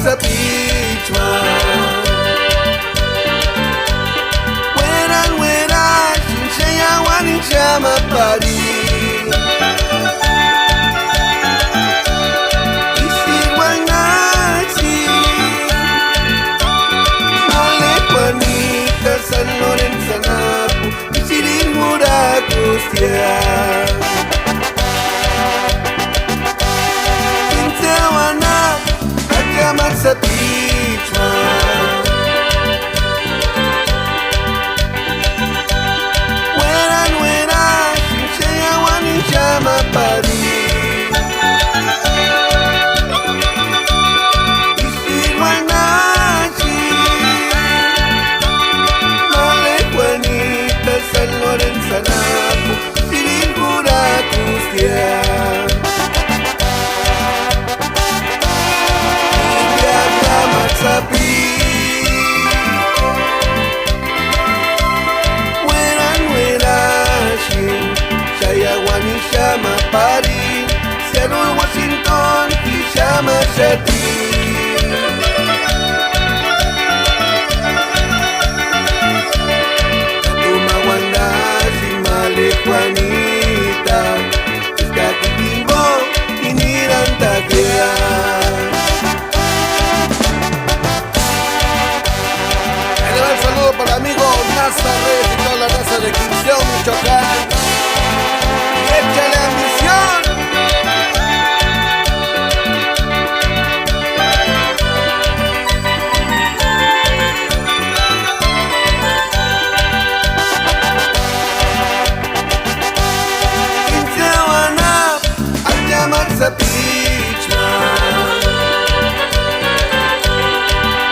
sa pichma Wera Shinshaya wani chama pari Isir wanachi Male Juanita San Lorenzo Napu Isirin Murakustia Sa pichma Wera Shinshaya wani chama pari Isir wanachi Male Juanita San Lorenzo Napu Isirin Murakustia Shama Paris, Seattle, Washington, y Shama Shati. Tuma Wanda, Shimale Juanita, Escati Bimbo, y Nirantaquea. Un saludo para el amigo Nazaret y toda la raza de Quinción, Michoacán. ¡Échale ambición! Quinceañera, Ayamat sa pichma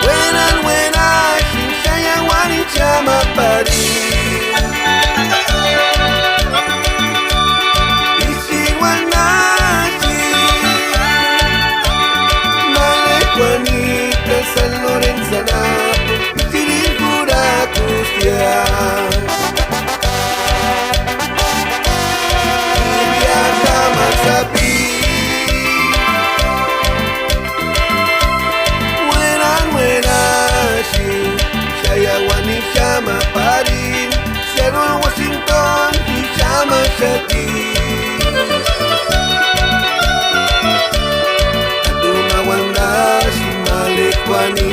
Wera, Shinshaya wani chama pari San Lorenzo Napu, Isirin Murakustia Viaja Masapi Wera Shinshaya wani chama pari Seattle, Washington, y Shama Shati Aduma Wanda Shimale Juanita